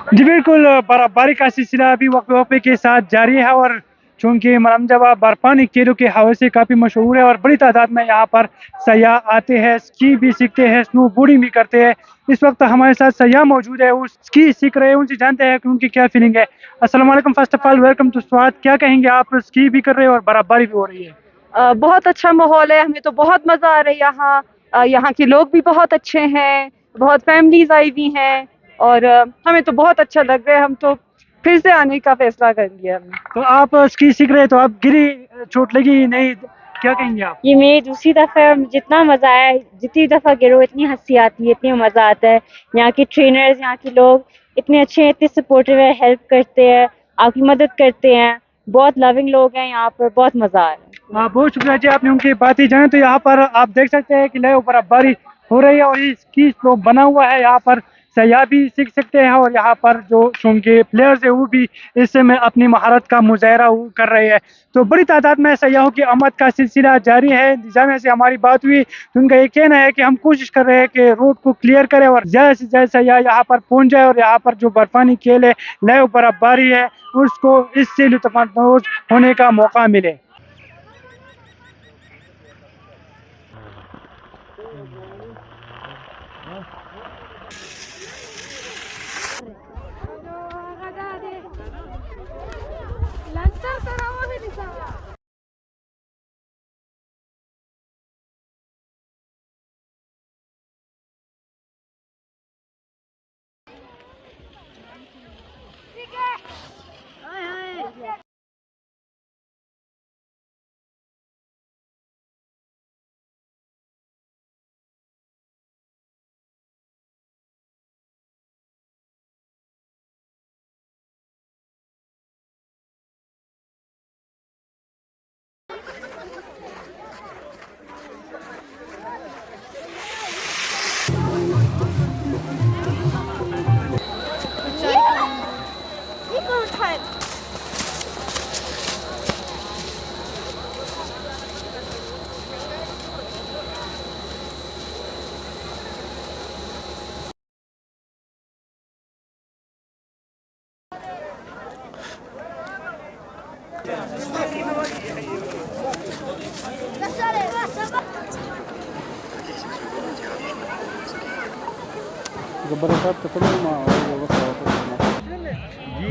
जी बिल्कुल, बर्फबारी का सिलसिला अभी वक़्त-वक़्त के साथ जारी है और चूँकि मरहम जवा बर्फ़ानी खेलों के हवाले से काफ़ी मशहूर है और बड़ी तादाद में यहाँ पर सयाह आते हैं, स्की भी सीखते हैं, स्नोबोर्डिंग भी करते हैं। इस वक़्त हमारे साथ सयाह मौजूद है, वो स्की सीख रहे हैं, उनसे जानते हैं कि उनकी क्या फीलिंग है। अस्सलाम वालेकुम first of all welcome to Swaad. क्या कहेंगे आप स्की भी कर रहे हैं और बर्फ़बारी भी हो रही है? बहुत अच्छा माहौल है, हमें तो बहुत मज़ा आ रहा है यहाँ। यहाँ के लोग भी बहुत अच्छे हैं, बहुत फैमिलीज़ आई हुई हैं और हमें तो बहुत अच्छा लग रहा है। हम तो फिर से आने का फैसला कर लिया हमने। तो आप स्की सीख रहे हैं, तो आप गिरी, चोट लगी नहीं? क्या कहेंगे आप? ये मेरी दूसरी दफ़ा है और जितना मज़ा आया है, जितनी दफ़ा गिरो इतनी हँसी आती है, इतनी मज़ा आता है। यहाँ के ट्रेनर्स, यहाँ के लोग इतने अच्छे हैं, इतने सपोर्टिव है, हेल्प करते हैं, आपकी मदद करते हैं। बहुत लविंग लोग हैं यहाँ पर, बहुत मज़ा आ रहा है। हाँ, बहुत शुक्रिया जी, आपने उनकी बातें जानी। तो यहाँ पर आप देख सकते हैं कि लय बर्फबारी हो रही है और इसकी जो बना हुआ है यहाँ पर सयाह भी सीख सकते हैं और यहाँ पर जो उनके प्लेयर्स है वो भी इस समय अपनी महारत का मुजाहरा वो कर रहे हैं। तो बड़ी तादाद में सयाहों की आमद का सिलसिला जारी है। इंतजामिया से हमारी बात हुई तो उनका ये कहना है कि हम कोशिश कर रहे हैं कि रोड को क्लियर करें और ज़्यादा से ज़्यादा सयाह यहाँ पर पहुँच जाए और यहाँ पर जो बर्फानी खेल है, लय बर्फबारी है, उसको इससे लुत्फ़ होने का मौका मिले। Забаррикад, который мало, его जी